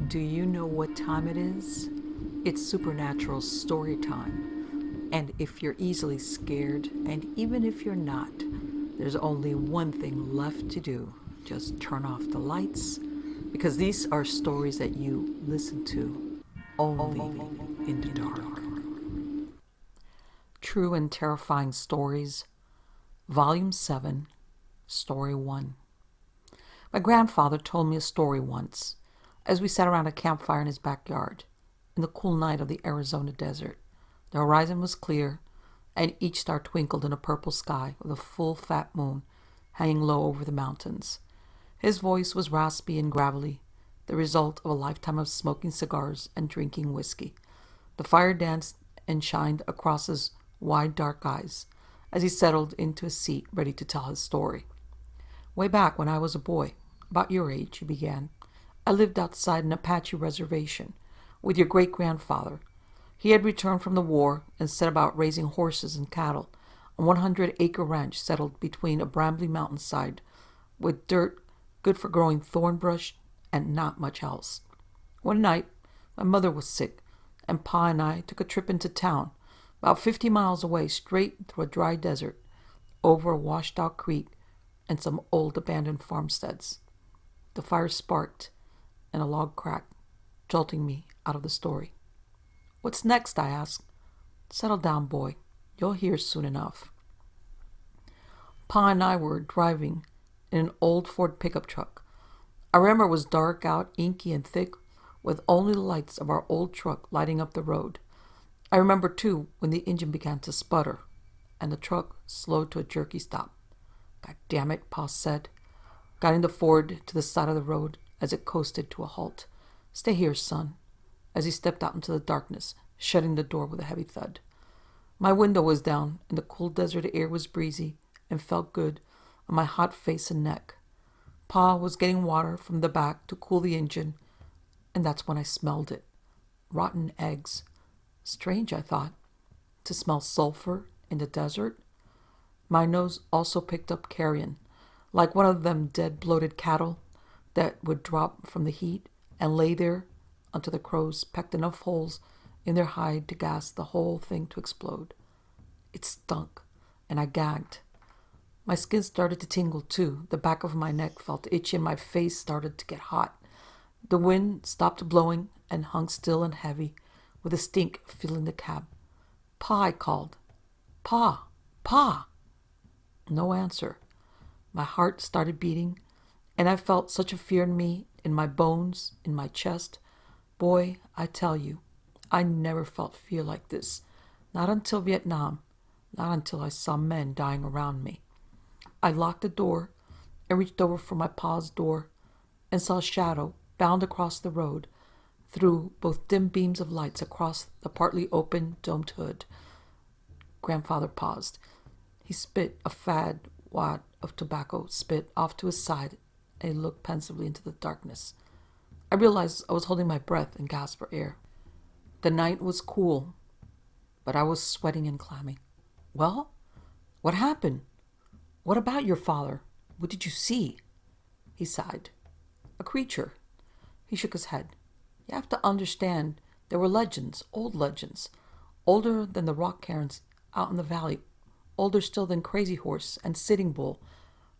Do you know what time it is? It's supernatural story time. And if you're easily scared, and even if you're not, there's only one thing left to do. Just turn off the lights, because these are stories that you listen to only in the dark. True and Terrifying Stories, Volume 7, Story 1. My grandfather told me a story once, as we sat around a campfire in his backyard, in the cool night of the Arizona desert. The horizon was clear, and each star twinkled in a purple sky with a full fat moon hanging low over the mountains. His voice was raspy and gravelly, the result of a lifetime of smoking cigars and drinking whiskey. The fire danced and shined across his wide dark eyes as he settled into a seat ready to tell his story. Way back when I was a boy, about your age, he began, I lived outside an Apache reservation with your great-grandfather. He had returned from the war and set about raising horses and cattle on a 100-acre ranch settled between a brambly mountainside with dirt good for growing thorn brush and not much else. One night, my mother was sick, and Pa and I took a trip into town, about 50 miles away, straight through a dry desert, over a washed-out creek and some old abandoned farmsteads. The fire sparked, and a log cracked, jolting me out of the story. "What's next?" I asked. "Settle down, boy. You'll hear soon enough." Pa and I were driving in an old Ford pickup truck. I remember it was dark out, inky and thick, with only the lights of our old truck lighting up the road. I remember, too, when the engine began to sputter, and the truck slowed to a jerky stop. "God damn it," Pa said, guiding the Ford to the side of the road as it coasted to a halt. "Stay here, son," as he stepped out into the darkness, shutting the door with a heavy thud. My window was down, and the cool desert air was breezy and felt good on my hot face and neck. Pa was getting water from the back to cool the engine, and that's when I smelled it. Rotten eggs. Strange, I thought, to smell sulfur in the desert. My nose also picked up carrion, like one of them dead bloated cattle that would drop from the heat and lay there until the crows pecked enough holes in their hide to gas the whole thing to explode. It stunk, and I gagged. My skin started to tingle too. The back of my neck felt itchy and my face started to get hot. The wind stopped blowing and hung still and heavy, with a stink filling the cab. "Pa," I called. "Pa! Pa!" No answer. My heart started beating, and I felt such a fear in me, in my bones, in my chest. Boy, I tell you, I never felt fear like this. Not until Vietnam. Not until I saw men dying around me. I locked the door and reached over for my pa's door and saw a shadow bound across the road through both dim beams of lights across the partly open domed hood. Grandfather paused. He spit a fat wad of tobacco spit off to his side, and he looked pensively into the darkness. I realized I was holding my breath and gasped for air. The night was cool, but I was sweating and clammy. "Well, what happened? What about your father? What did you see?" He sighed. "A creature." He shook his head. "You have to understand, there were legends, old legends, older than the rock cairns out in the valley, older still than Crazy Horse and Sitting Bull,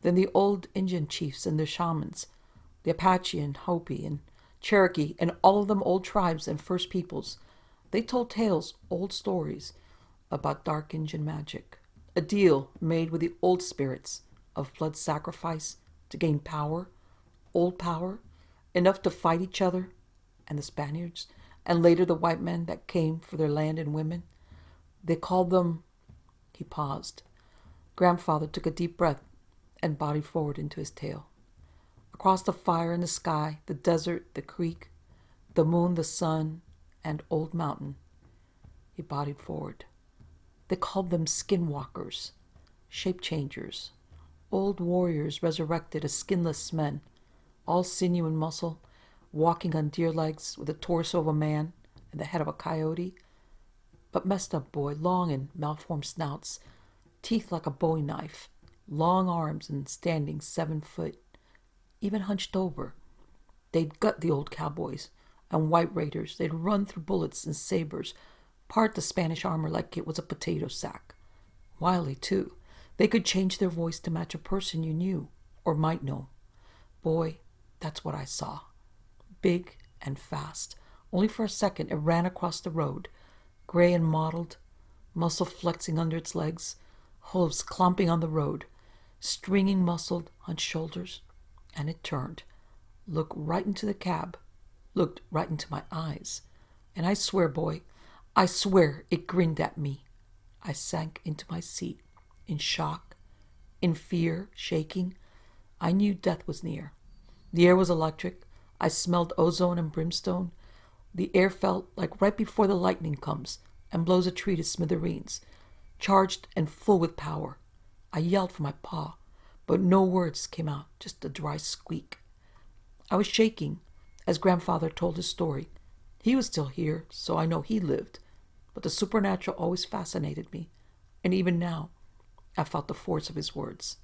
than the old Indian chiefs and their shamans, the Apache and Hopi and Cherokee, and all of them old tribes and First Peoples. They told tales, old stories, about dark Indian magic, a deal made with the old spirits of blood sacrifice to gain power, old power, enough to fight each other and the Spaniards, and later the white men that came for their land and women. They called them..." He paused. Grandfather took a deep breath and bodied forward into his tale. Across the fire and the sky, the desert, the creek, the moon, the sun, and old mountain, he bodied forward. They called them skinwalkers, shape-changers, old warriors resurrected as skinless men, all sinew and muscle, walking on deer legs with the torso of a man and the head of a coyote, but messed up, boy, long and malformed snouts, teeth like a bowie knife, long arms and standing 7 foot, even hunched over. They'd gut the old cowboys, and white raiders. They'd run through bullets and sabers, part the Spanish armor like it was a potato sack. Wily, too. They could change their voice to match a person you knew or might know. Boy, that's what I saw. Big and fast. Only for a second it ran across the road, gray and mottled, muscle flexing under its legs, hooves clomping on the road, stringing muscled on shoulders, and it turned, looked right into the cab, looked right into my eyes, and I swear, boy, I swear it grinned at me. I sank into my seat, in shock, in fear, shaking. I knew death was near. The air was electric. I smelled ozone and brimstone. The air felt like right before the lightning comes and blows a tree to smithereens, charged and full with power. I yelled for my pa, but no words came out, just a dry squeak. I was shaking as Grandfather told his story. He was still here, so I know he lived, but the supernatural always fascinated me, and even now I felt the force of his words.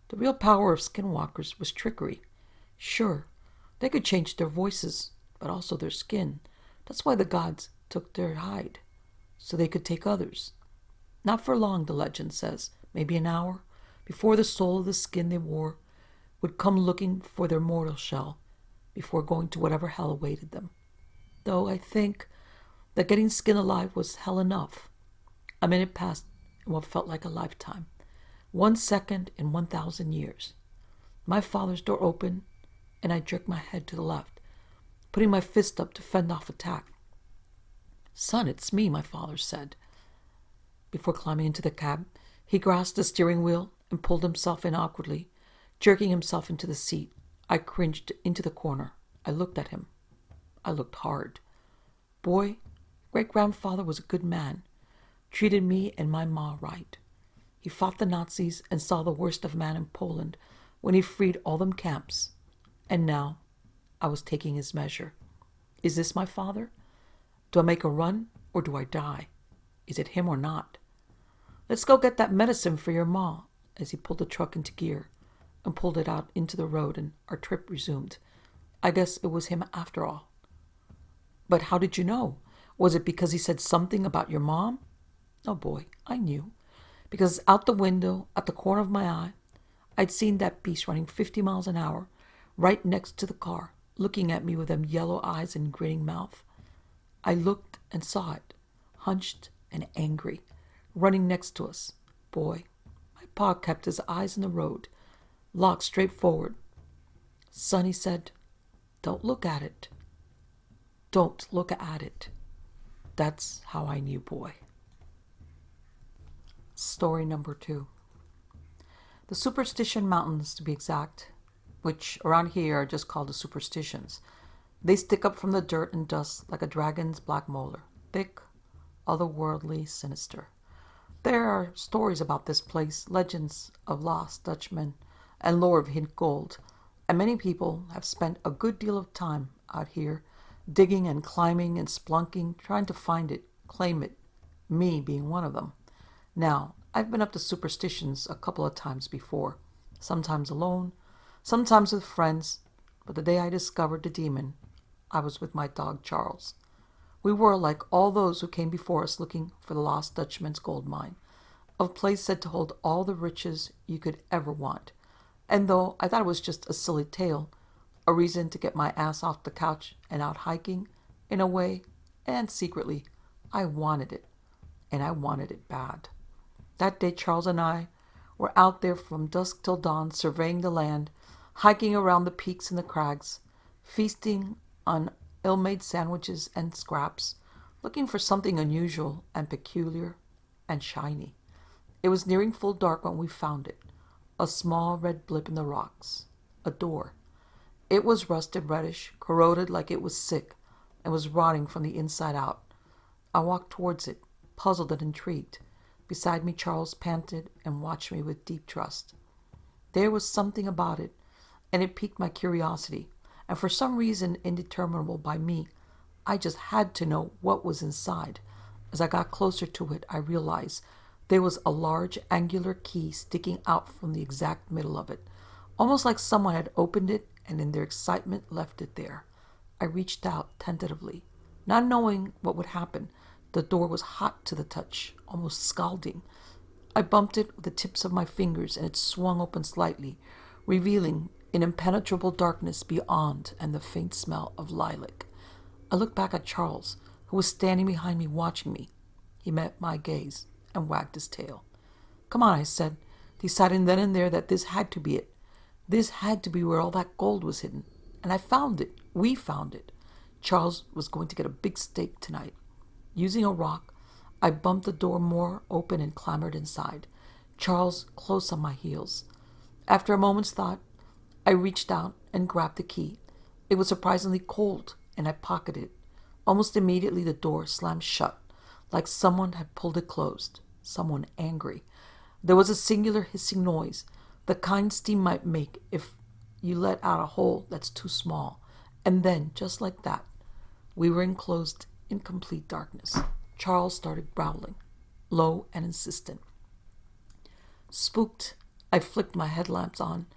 The real power of skinwalkers was trickery. Sure, they could change their voices, but also their skin. That's why the gods took their hide, so they could take others. Not for long, the legend says, maybe an hour, before the soul of the skin they wore would come looking for their mortal shell, before going to whatever hell awaited them. Though I think that getting skin alive was hell enough. A minute passed in what felt like a lifetime. 1 second in 1,000 years. My father's door opened, and I jerked my head to the left, putting my fist up to fend off attack. "Son, it's me," my father said. Before climbing into the cab, he grasped the steering wheel and pulled himself in awkwardly, jerking himself into the seat. I cringed into the corner. I looked at him. I looked hard. Boy, great-grandfather was a good man. Treated me and my ma right. He fought the Nazis and saw the worst of man in Poland when he freed all them camps. And now I was taking his measure. Is this my father? Do I make a run or do I die? Is it him or not? "Let's go get that medicine for your ma," as he pulled the truck into gear and pulled it out into the road, and our trip resumed. I guess it was him after all. "But how did you know? Was it because he said something about your mom?" "Oh boy, I knew. Because out the window, at the corner of my eye, I'd seen that beast running 50 miles an hour, right next to the car, looking at me with them yellow eyes and grinning mouth. I looked and saw it, hunched and angry, running next to us. Boy, my pa kept his eyes on the road, locked straight forward. 'Son,' he said, 'don't look at it. Don't look at it.' That's how I knew, boy." Story number 2. The Superstition Mountains, to be exact, which around here are just called the Superstitions. They stick up from the dirt and dust like a dragon's black molar, thick, otherworldly, sinister. There are stories about this place, legends of lost Dutchmen, and lore of hidden gold, and many people have spent a good deal of time out here, digging and climbing and splunking, trying to find it, claim it, me being one of them. Now, I've been up to Superstitions a couple of times before, sometimes alone, sometimes with friends, but the day I discovered the demon, I was with my dog Charles. We were like all those who came before us looking for the lost Dutchman's gold mine, a place said to hold all the riches you could ever want. And though I thought it was just a silly tale, a reason to get my ass off the couch and out hiking, in a way, and secretly, I wanted it, and I wanted it bad. That day Charles and I were out there from dusk till dawn, surveying the land, hiking around the peaks and the crags, feasting on ill-made sandwiches and scraps, looking for something unusual and peculiar and shiny. It was nearing full dark when we found it, a small red blip in the rocks, a door. It was rusted reddish, corroded like it was sick, and was rotting from the inside out. I walked towards it, puzzled and intrigued. Beside me, Charles panted and watched me with deep trust. There was something about it, and it piqued my curiosity, and for some reason indeterminable by me, I just had to know what was inside. As I got closer to it, I realized there was a large angular key sticking out from the exact middle of it, almost like someone had opened it and in their excitement left it there. I reached out tentatively, not knowing what would happen. The door was hot to the touch, almost scalding. I bumped it with the tips of my fingers, and it swung open slightly, revealing an impenetrable darkness beyond and the faint smell of lilac. I looked back at Charles, who was standing behind me watching me. He met my gaze and wagged his tail. "Come on," I said, deciding then and there that this had to be it. This had to be where all that gold was hidden. And I found it. We found it. Charles was going to get a big steak tonight. Using a rock, I bumped the door more open and clambered inside, Charles close on my heels. After a moment's thought, I reached out and grabbed the key. It was surprisingly cold, and I pocketed it. Almost immediately the door slammed shut, like someone had pulled it closed, someone angry. There was a singular hissing noise, the kind steam might make if you let out a hole that's too small. And then, just like that, we were enclosed in complete darkness. Charles started growling, low and insistent. Spooked, I flicked my headlamps on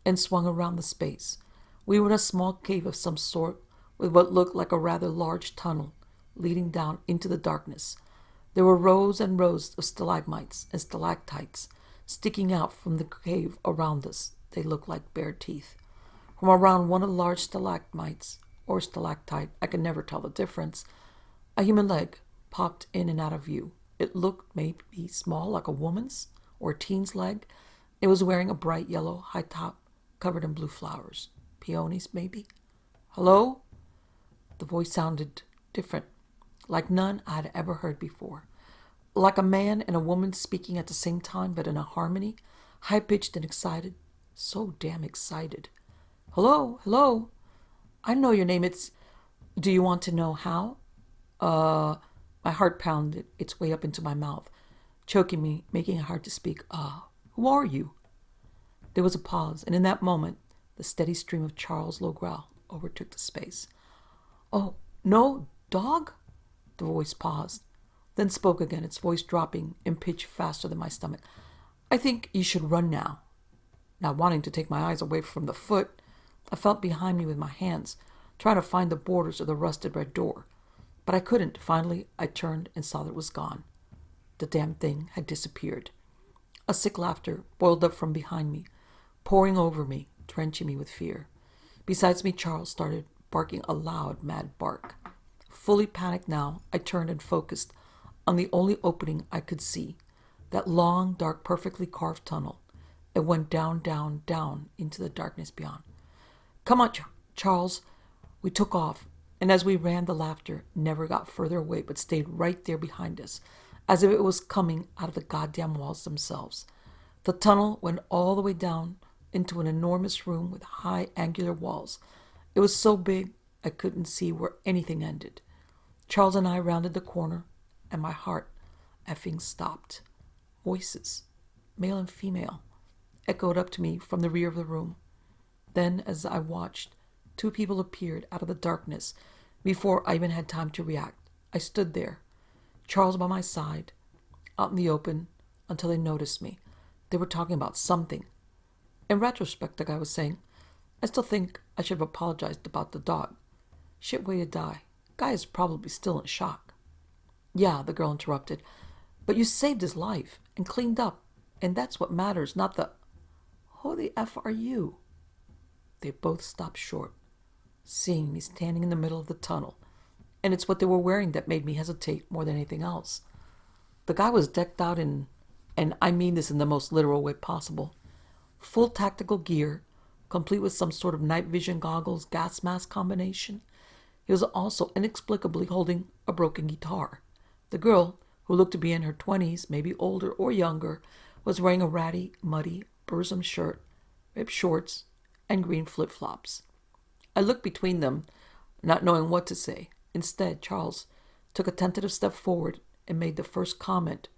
and swung around the space. We were in a small cave of some sort with what looked like a rather large tunnel leading down into the darkness. There were rows and rows of stalagmites and stalactites sticking out from the cave around us. They looked like bare teeth. From around one of the large stalagmites or stalactite, I could never tell the difference, a human leg popped in and out of view. It looked maybe small, like a woman's or a teen's leg. It was wearing a bright yellow high top covered in blue flowers. Peonies, maybe? "Hello?" The voice sounded different, like none I had ever heard before. Like a man and a woman speaking at the same time, but in a harmony, high-pitched and excited. So damn excited. "Hello, hello. I know your name. Do you want to know how?" My heart pounded its way up into my mouth, choking me, making it hard to speak. Who are you?" There was a pause, and in that moment, the steady stream of Charles' low growl overtook the space. "Oh, no, dog?" The voice paused, then spoke again, its voice dropping in pitch faster than my stomach. "I think you should run now." Not wanting to take my eyes away from the foot, I felt behind me with my hands, trying to find the borders of the rusted red door. But I couldn't. Finally, I turned and saw that it was gone. The damn thing had disappeared. A sick laughter boiled up from behind me, pouring over me, drenching me with fear. Besides me, Charles started barking a loud, mad bark. Fully panicked now, I turned and focused on the only opening I could see, that long, dark, perfectly carved tunnel. It went down, down, down into the darkness beyond. "Come on, Charles." We took off, and as we ran, the laughter never got further away but stayed right there behind us, as if it was coming out of the goddamn walls themselves. The tunnel went all the way down into an enormous room with high, angular walls. It was so big I couldn't see where anything ended. Charles and I rounded the corner, and my heart effing stopped. Voices, male and female, echoed up to me from the rear of the room. Then, as I watched, two people appeared out of the darkness before I even had time to react. I stood there, Charles by my side, out in the open, until they noticed me. They were talking about something. In retrospect, the guy was saying, "I still think I should have apologized about the dog. Shit way to die. Guy is probably still in shock." "Yeah," the girl interrupted, "but you saved his life and cleaned up, and that's what matters, not the... Who the F are you?" They both stopped short, seeing me standing in the middle of the tunnel, and it's what they were wearing that made me hesitate more than anything else. The guy was decked out in, and I mean this in the most literal way possible, full tactical gear, complete with some sort of night vision goggles, gas mask combination. He was also inexplicably holding a broken guitar. The girl, who looked to be in her 20s, maybe older or younger, was wearing a ratty, muddy, bosom shirt, ripped shorts, and green flip-flops. I looked between them, not knowing what to say. Instead, Charles took a tentative step forward and made the first comment,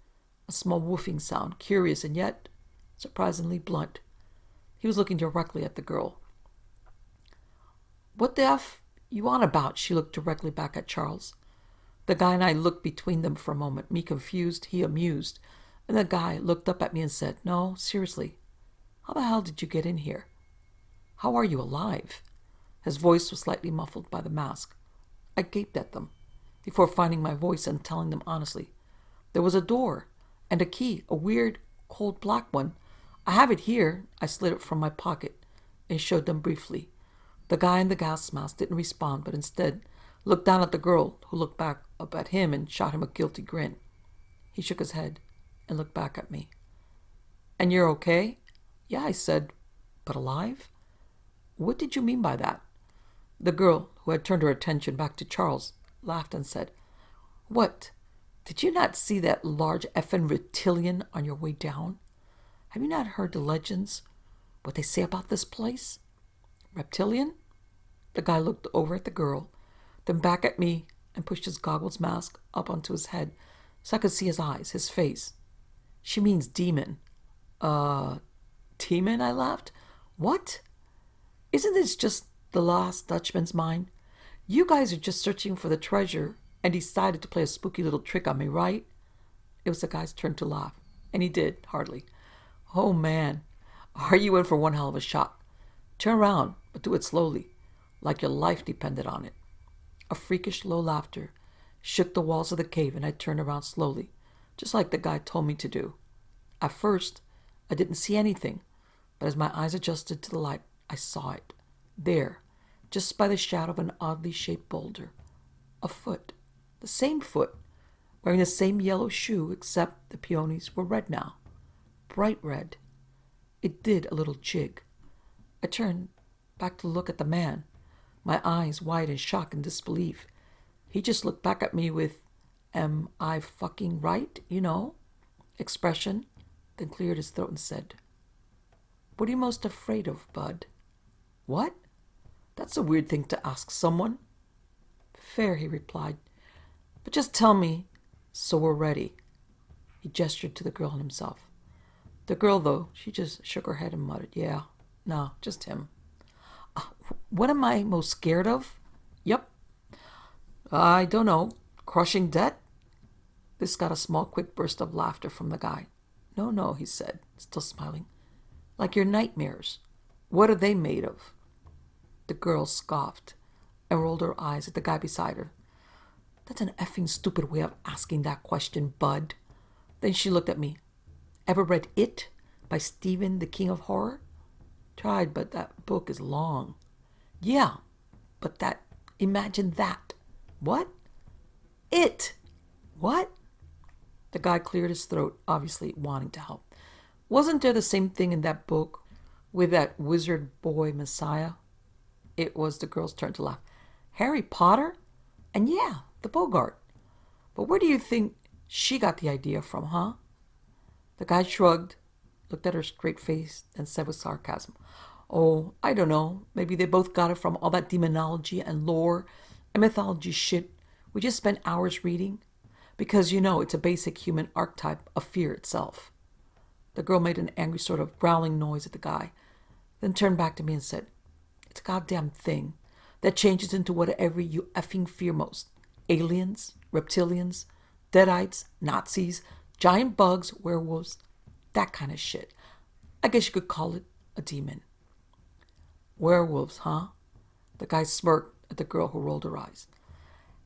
a small woofing sound, curious and yet surprisingly blunt. He was looking directly at the girl. "What the F you on about?" She looked directly back at Charles. The guy and I looked between them for a moment, me confused, he amused, and the guy looked up at me and said, "No, seriously, how the hell did you get in here? How are you alive?" His voice was slightly muffled by the mask. I gaped at them, before finding my voice and telling them honestly. There was a door, and a key, a weird, cold black one. I have it here. I slid it from my pocket and showed them briefly. The guy in the gas mask didn't respond, but instead looked down at the girl, who looked back up at him and shot him a guilty grin. He shook his head and looked back at me. "And you're okay?" "Yeah," I said. "But alive?" "What did you mean by that?" The girl, who had turned her attention back to Charles, laughed and said, "What? Did you not see that large effing reptilian on your way down? Have you not heard the legends? What they say about this place?" "Reptilian?" The guy looked over at the girl, then back at me, and pushed his goggles mask up onto his head so I could see his eyes, his face. "She means demon." Demon?" I laughed. "What? Isn't this just the Lost Dutchman's mine? You guys are just searching for the treasure and decided to play a spooky little trick on me, right?" It was the guy's turn to laugh, and he did, hardly. "Oh, man, are you in for one hell of a shock? Turn around, but do it slowly, like your life depended on it." A freakish low laughter shook the walls of the cave, and I turned around slowly, just like the guy told me to do. At first, I didn't see anything, but as my eyes adjusted to the light, I saw it. There, just by the shadow of an oddly shaped boulder. A foot. The same foot, wearing the same yellow shoe, except the peonies were red now. Bright red. It did a little jig. I turned back to look at the man, my eyes wide in shock and disbelief. He just looked back at me with, "Am I fucking right, you know?" expression, then cleared his throat and said, "What are you most afraid of, bud?" "What? That's a weird thing to ask someone." "Fair," he replied. "But just tell me, so we're ready." He gestured to the girl and himself. The girl, though, she just shook her head and muttered, "Yeah, no, just him." "What am I most scared of?" "Yep." "I don't know. Crushing debt?" This got a small, quick burst of laughter from the guy. No, he said, still smiling. "Like your nightmares. What are they made of?" The girl scoffed and rolled her eyes at the guy beside her. "That's an effing stupid way of asking that question, bud." Then she looked at me. "Ever read It by Stephen, the King of Horror?" "Tried, but that book is long." "Yeah, but imagine that." "What?" "It." "What?" The guy cleared his throat, obviously wanting to help. "Wasn't there the same thing in that book with that wizard boy Messiah?" It was the girl's turn to laugh. "Harry Potter? And yeah, the Bogart. But where do you think she got the idea from, huh?" The guy shrugged, looked at her straight face, and said with sarcasm, "Oh, I don't know. Maybe they both got it from all that demonology and lore and mythology shit we just spent hours reading. Because, you know, it's a basic human archetype of fear itself." The girl made an angry sort of growling noise at the guy, then turned back to me and said, "It's a goddamn thing that changes into whatever you effing fear most. Aliens, reptilians, deadites, Nazis, giant bugs, werewolves, that kind of shit. I guess you could call it a demon." "Werewolves, huh?" The guy smirked at the girl, who rolled her eyes.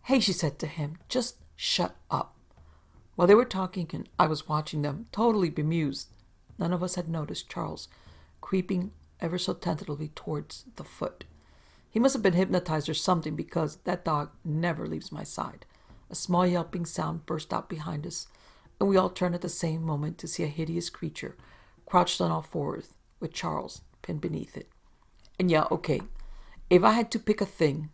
"Hey," she said to him, "just shut up." While they were talking and I was watching them, totally bemused, none of us had noticed Charles creeping ever so tentatively towards the foot. He must have been hypnotized or something, because that dog never leaves my side. A small yelping sound burst out behind us, and we all turned at the same moment to see a hideous creature crouched on all fours, with Charles pinned beneath it. And yeah, okay, if I had to pick a thing,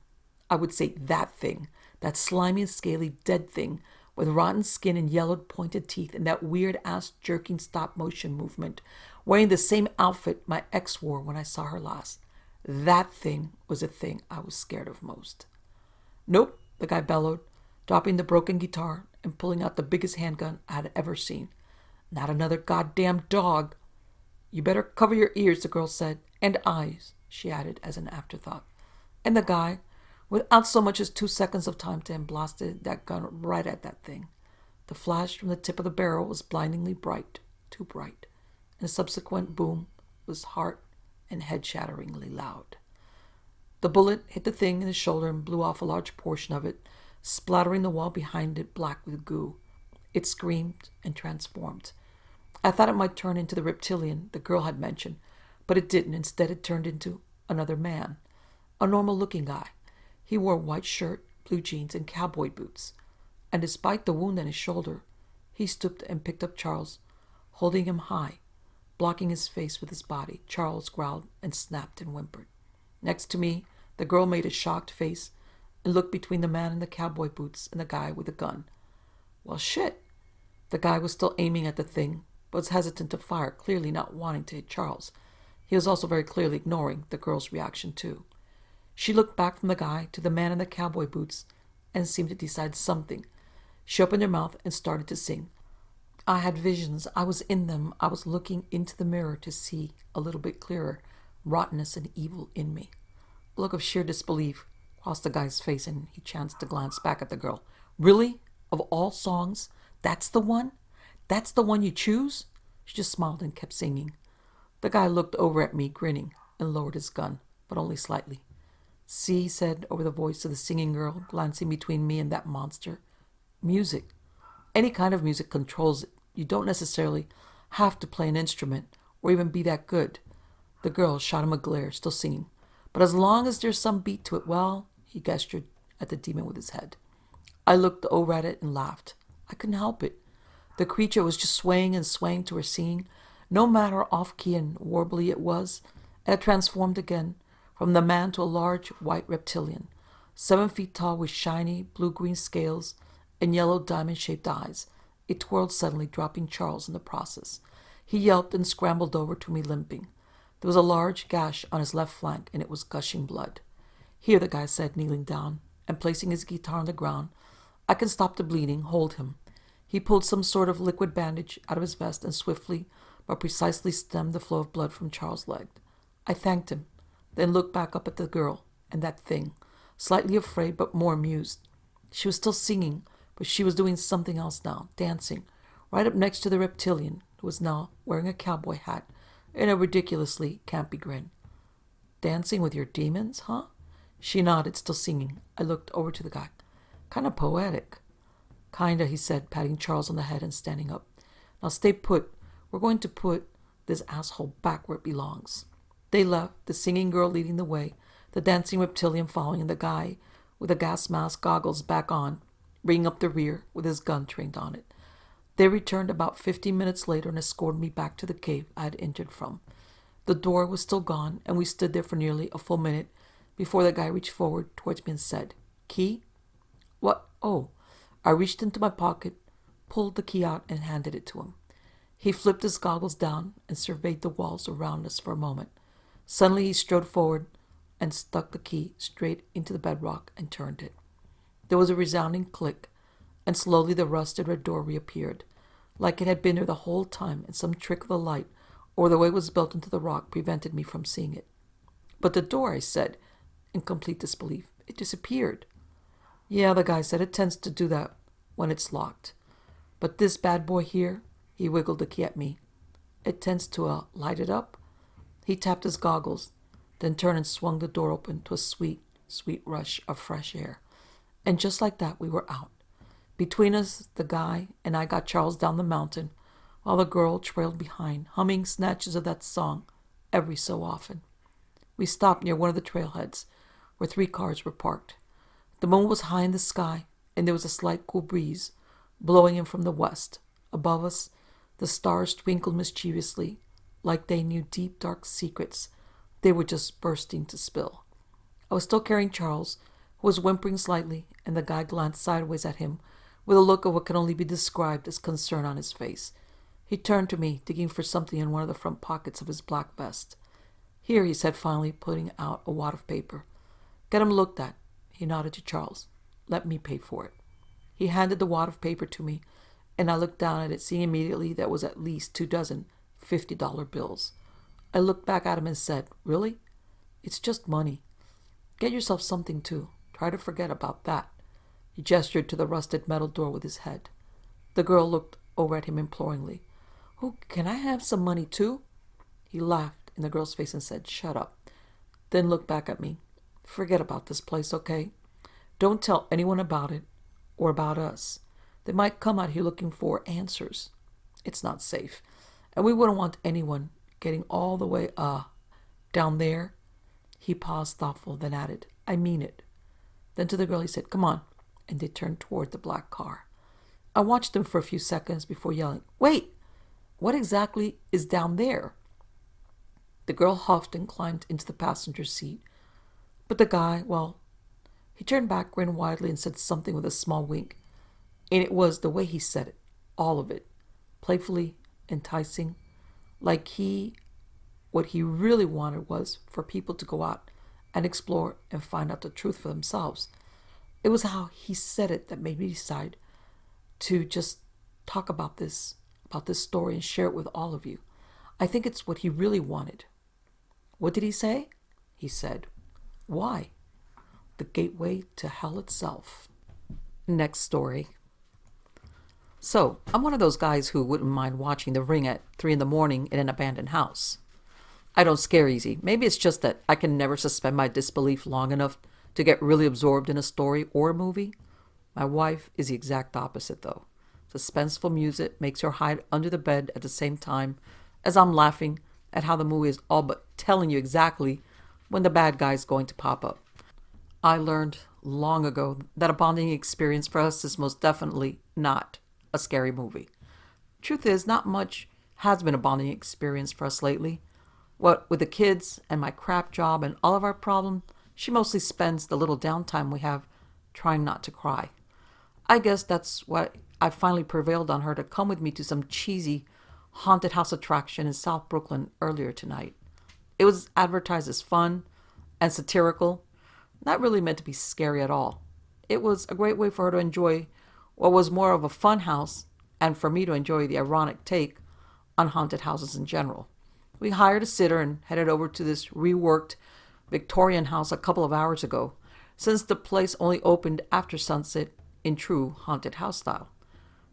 I would say that thing, that slimy and scaly dead thing with rotten skin and yellowed pointed teeth and that weird-ass jerking stop-motion movement, wearing the same outfit my ex wore when I saw her last. That thing was the thing I was scared of most. "Nope," the guy bellowed, dropping the broken guitar and pulling out the biggest handgun I had ever seen. "Not another goddamn dog." "You better cover your ears," the girl said, "and eyes," she added as an afterthought. And the guy, without so much as 2 seconds of time to him, blasted that gun right at that thing. The flash from the tip of the barrel was blindingly bright, too bright, and the subsequent boom was heart and head-shatteringly loud. The bullet hit the thing in the shoulder and blew off a large portion of it, splattering the wall behind it black with goo. It screamed and transformed. I thought it might turn into the reptilian the girl had mentioned, but it didn't. Instead, it turned into another man, a normal-looking guy. He wore a white shirt, blue jeans, and cowboy boots. And despite the wound in his shoulder, he stooped and picked up Charles, holding him high, blocking his face with his body. Charles growled and snapped and whimpered. Next to me, the girl made a shocked face and looked between the man in the cowboy boots and the guy with the gun. Well, shit. The guy was still aiming at the thing, but was hesitant to fire, clearly not wanting to hit Charles. He was also very clearly ignoring the girl's reaction, too. She looked back from the guy to the man in the cowboy boots and seemed to decide something. She opened her mouth and started to sing. I had visions. I was in them. I was looking into the mirror to see a little bit clearer rottenness and evil in me. A look of sheer disbelief crossed the guy's face, and he chanced to glance back at the girl. Really? Of all songs? That's the one? That's the one you choose? She just smiled and kept singing. The guy looked over at me, grinning, and lowered his gun, but only slightly. See, he said over the voice of the singing girl, glancing between me and that monster. Music. Any kind of music controls it. You don't necessarily have to play an instrument or even be that good. The girl shot him a glare, still singing. But as long as there's some beat to it, well, he gestured at the demon with his head. I looked over at it and laughed. I couldn't help it. The creature was just swaying and swaying to her singing, no matter off-key and warbly it was, and it transformed again, from the man to a large white reptilian, 7 feet tall with shiny blue-green scales and yellow diamond-shaped eyes. It twirled suddenly, dropping Charles in the process. He yelped and scrambled over to me, limping. There was a large gash on his left flank, and it was gushing blood. Here, the guy said, kneeling down and placing his guitar on the ground. I can stop the bleeding. Hold him. He pulled some sort of liquid bandage out of his vest and swiftly but precisely stemmed the flow of blood from Charles' leg. I thanked him, then looked back up at the girl and that thing, slightly afraid but more amused. She was still singing, but she was doing something else now, dancing, right up next to the reptilian, who was now wearing a cowboy hat and a ridiculously campy grin. Dancing with your demons, huh? She nodded, still singing. I looked over to the guy. Kinda poetic. Kinda, he said, patting Charles on the head and standing up. Now stay put. We're going to put this asshole back where it belongs. They left, the singing girl leading the way, the dancing reptilian following, and the guy with the gas mask goggles back on, bringing up the rear with his gun trained on it. They returned about 15 minutes later and escorted me back to the cave I had entered from. The door was still gone, and we stood there for nearly a full minute before the guy reached forward towards me and said, Key? What? Oh. I reached into my pocket, pulled the key out, and handed it to him. He flipped his goggles down and surveyed the walls around us for a moment. Suddenly he strode forward and stuck the key straight into the bedrock and turned it. There was a resounding click, and slowly the rusted red door reappeared, like it had been there the whole time, and some trick of the light or the way it was built into the rock prevented me from seeing it. But the door, I said, in complete disbelief. It disappeared. Yeah, the guy said, it tends to do that when it's locked. But this bad boy here, he wiggled the key at me. It tends to light it up. He tapped his goggles, then turned and swung the door open to a sweet, sweet rush of fresh air. And just like that, we were out. Between us, the guy and I got Charles down the mountain, while the girl trailed behind, humming snatches of that song every so often. We stopped near one of the trailheads, where 3 cars were parked. The moon was high in the sky, and there was a slight cool breeze blowing in from the west. Above us, the stars twinkled mischievously, like they knew deep, dark secrets they were just bursting to spill. I was still carrying Charles, who was whimpering slightly, and the guy glanced sideways at him with a look of what can only be described as concern on his face. He turned to me, digging for something in one of the front pockets of his black vest. Here, he said finally, putting out a wad of paper. Get him looked at. He nodded to Charles. Let me pay for it. He handed the wad of paper to me, and I looked down at it, seeing immediately that it was at least 2 dozen $50 bills. I looked back at him and said, Really? It's just money. Get yourself something, too. Try to forget about that. He gestured to the rusted metal door with his head. The girl looked over at him imploringly. Oh, can I have some money, too? He laughed in the girl's face and said, Shut up. Then looked back at me. Forget about this place, okay? Don't tell anyone about it or about us. They might come out here looking for answers. It's not safe. And we wouldn't want anyone getting all the way, down there. He paused thoughtful, then added, I mean it. Then to the girl he said, come on. And they turned toward the black car. I watched them for a few seconds before yelling, wait, what exactly is down there? The girl huffed and climbed into the passenger seat. But the guy, well, he turned back, grinned widely, and said something with a small wink. And it was the way he said it, all of it, playfully enticing, like what he really wanted was for people to go out and explore and find out the truth for themselves. It was how he said it that made me decide to just talk about this story and share it with all of you. I think it's what he really wanted. What did he say? He said, why? The gateway to hell itself. Next story. So, I'm one of those guys who wouldn't mind watching The Ring at 3 a.m. in an abandoned house. I don't scare easy. Maybe it's just that I can never suspend my disbelief long enough to get really absorbed in a story or a movie. My wife is the exact opposite, though. Suspenseful music makes her hide under the bed at the same time as I'm laughing at how the movie is all but telling you exactly when the bad guy's going to pop up. I learned long ago that a bonding experience for us is most definitely not a scary movie. Truth is, not much has been a bonding experience for us lately. What with the kids and my crap job and all of our problems, she mostly spends the little downtime we have trying not to cry. I guess that's why I finally prevailed on her to come with me to some cheesy haunted house attraction in South Brooklyn earlier tonight. It was advertised as fun and satirical, not really meant to be scary at all. It was a great way for her to enjoy what was more of a fun house and for me to enjoy the ironic take on haunted houses in general. We hired a sitter and headed over to this reworked Victorian house a couple of hours ago, since the place only opened after sunset in true haunted house style.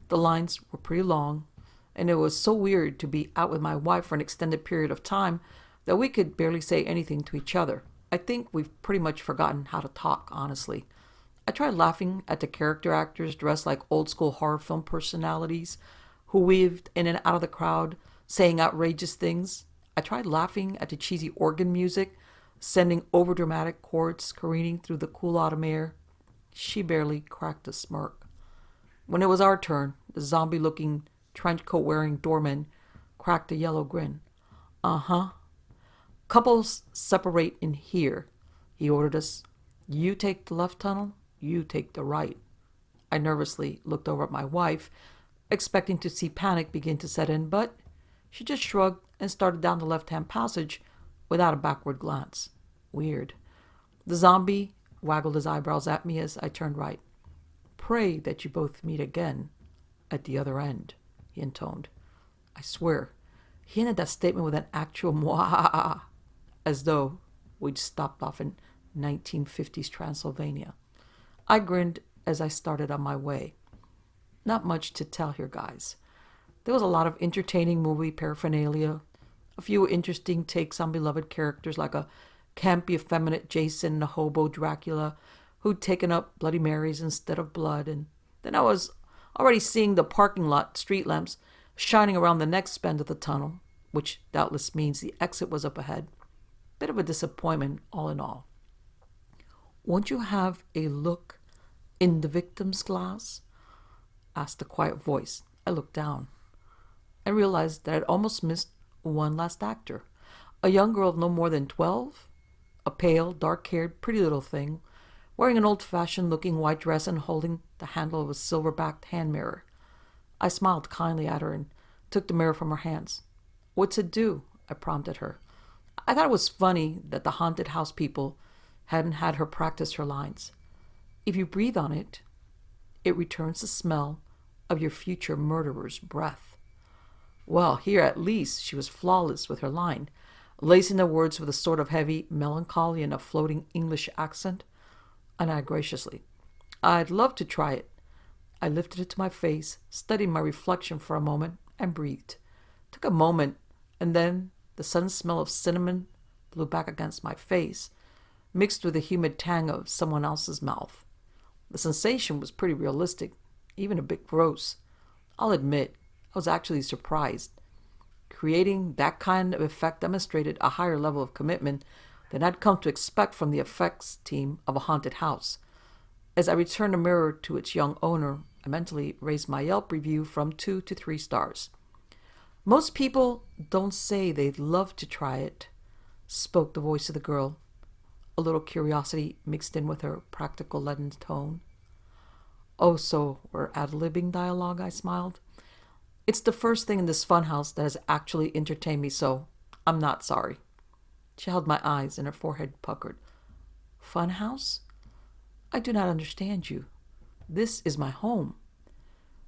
The lines were pretty long, and it was so weird to be out with my wife for an extended period of time that we could barely say anything to each other. I think we've pretty much forgotten how to talk, honestly. I tried laughing at the character actors dressed like old school horror film personalities who weaved in and out of the crowd, saying outrageous things. I tried laughing at the cheesy organ music, sending overdramatic chords careening through the cool autumn air. She barely cracked a smirk. When it was our turn, the zombie-looking, trench-coat-wearing doorman cracked a yellow grin. Uh-huh. Couples separate in here, he ordered us. You take the left tunnel, you take the right. I nervously looked over at my wife, expecting to see panic begin to set in, but she just shrugged and started down the left-hand passage without a backward glance. Weird. The zombie waggled his eyebrows at me as I turned right. Pray that you both meet again at the other end, he intoned. I swear, he ended that statement with an actual mwah, as though we'd stopped off in 1950s Transylvania. I grinned as I started on my way. Not much to tell here, guys. There was a lot of entertaining movie paraphernalia, a few interesting takes on beloved characters like a campy, effeminate Jason and a hobo Dracula who'd taken up Bloody Marys instead of blood, and then I was already seeing the parking lot street lamps shining around the next bend of the tunnel, which doubtless means the exit was up ahead. Bit of a disappointment, all in all. Won't you have a look in the victim's glass? Asked a quiet voice. I looked down and realized that I'd almost missed one last actor. A young girl of no more than 12, a pale, dark-haired, pretty little thing, wearing an old-fashioned looking white dress and holding the handle of a silver-backed hand mirror. I smiled kindly at her and took the mirror from her hands. What's it do? I prompted her. I thought it was funny that the haunted house people hadn't had her practice her lines. If you breathe on it, it returns the smell of your future murderer's breath. Well, here at least she was flawless with her line, lacing the words with a sort of heavy melancholy and a floating English accent. And I graciously, I'd love to try it. I lifted it to my face, studied my reflection for a moment, and breathed. Took a moment, and then the sudden smell of cinnamon blew back against my face. mixed with the humid tang of someone else's mouth. The sensation was pretty realistic, even a bit gross. I'll admit, I was actually surprised. Creating that kind of effect demonstrated a higher level of commitment than I'd come to expect from the effects team of a haunted house. As I returned the mirror to its young owner, I mentally raised my Yelp review from 2 to 3 stars. Most people don't say they'd love to try it, spoke the voice of the girl, a little curiosity mixed in with her practical leaden tone. Oh, so we're ad-libbing dialogue, I smiled. It's the first thing in this funhouse that has actually entertained me, so I'm not sorry. She held my eyes and her forehead puckered. Funhouse? I do not understand you. This is my home.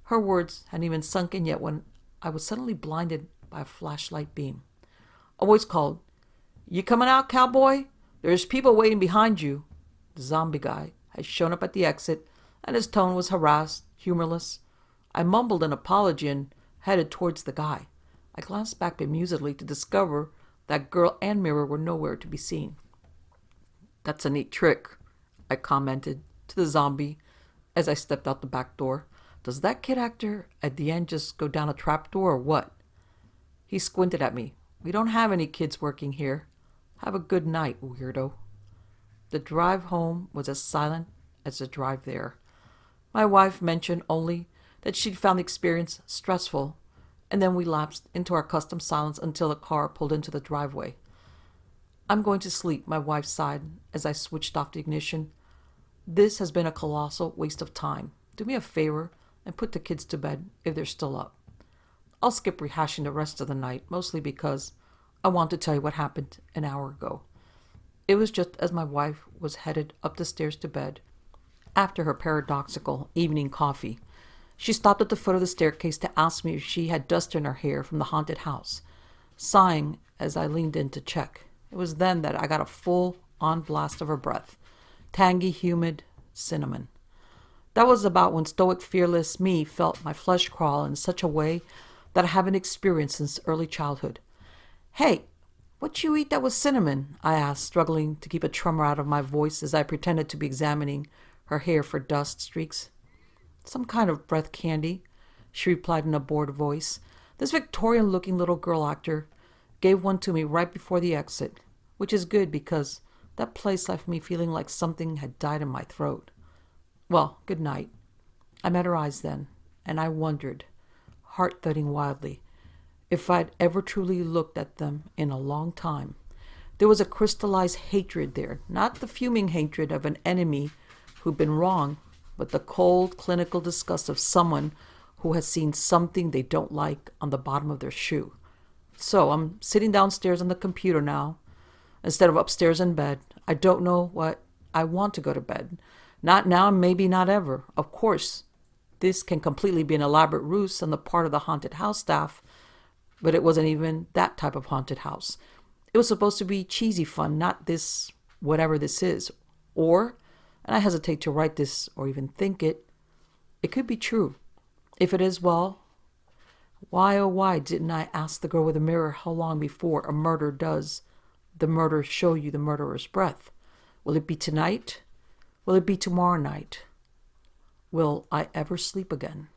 Her words hadn't even sunk in yet when I was suddenly blinded by a flashlight beam. A voice called, "You coming out, cowboy? There's people waiting behind you." The zombie guy had shown up at the exit, and his tone was harassed, humorless. I mumbled an apology and headed towards the guy. I glanced back bemusedly to discover that girl and mirror were nowhere to be seen. "That's a neat trick," I commented to the zombie as I stepped out the back door. "Does that kid actor at the end just go down a trapdoor or what?" He squinted at me. "We don't have any kids working here. Have a good night, weirdo." The drive home was as silent as the drive there. My wife mentioned only that she'd found the experience stressful, and then we lapsed into our custom silence until the car pulled into the driveway. "I'm going to sleep," my wife sighed as I switched off the ignition. "This has been a colossal waste of time. Do me a favor and put the kids to bed if they're still up. I'll skip rehashing the rest of the night, mostly because I want to tell you what happened an hour ago." It was just as my wife was headed up the stairs to bed, after her paradoxical evening coffee. She stopped at the foot of the staircase to ask me if she had dust in her hair from the haunted house, sighing as I leaned in to check. It was then that I got a full-on blast of her breath, tangy, humid cinnamon. That was about when stoic, fearless me felt my flesh crawl in such a way that I haven't experienced since early childhood. "Hey, what you eat that was cinnamon?" I asked, struggling to keep a tremor out of my voice as I pretended to be examining her hair for dust streaks. "Some kind of breath candy," she replied in a bored voice. "This Victorian-looking little girl actor gave one to me right before the exit, which is good because that place left me feeling like something had died in my throat. Well, good night." I met her eyes then, and I wondered, heart thudding wildly, if I'd ever truly looked at them in a long time. There was a crystallized hatred there, not the fuming hatred of an enemy who'd been wrong, but the cold, clinical disgust of someone who has seen something they don't like on the bottom of their shoe. So I'm sitting downstairs on the computer now, instead of upstairs in bed. I don't know what I want to go to bed. Not now, and maybe not ever. Of course, this can completely be an elaborate ruse on the part of the haunted house staff, but it wasn't even that type of haunted house. It was supposed to be cheesy fun, not this, whatever this is. Or, and I hesitate to write this or even think it, it could be true. If it is, well, why oh why didn't I ask the girl with the mirror how long before a murder does the murder show you the murderer's breath? Will it be tonight? Will it be tomorrow night? Will I ever sleep again?